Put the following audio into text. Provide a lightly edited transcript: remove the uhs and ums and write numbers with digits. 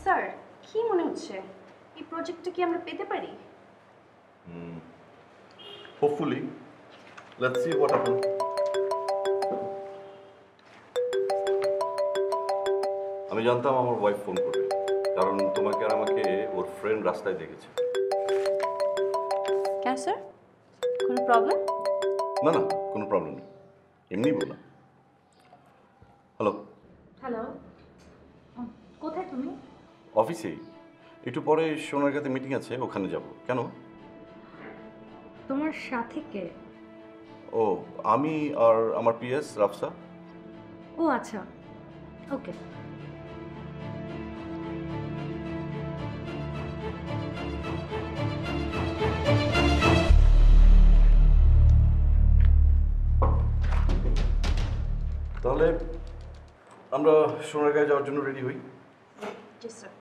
Sir কি মনে হচ্ছে এই প্রজেক্টটা কি আমরা পেতে পারি? Hopefully let's see what happen. আমি জানতাম আমার ওয়াইফ ফোন করবে, কারণ তোমাকে আর আমাকে ওর ফ্রেন্ড রাস্তায় দেখেছে। কেন স্যার, কোনো প্রবলেম? না না, কোনো প্রবলেম নেই, এমনি বললাম। হ্যালো। হ্যালো, কোথায় তুমি? অফিসেই, একটু পরে সোনারগাঁতে মিটিং আছে, ওখানে যাব। কেন? তোমার সাথে কে? ও, আমি আর আমার পিএস রাফসা। ও আচ্ছা, ওকে। তাহলে আমরা সোনারগাঁয়ে যাওয়ার জন্য রেডি হই। জি স্যার।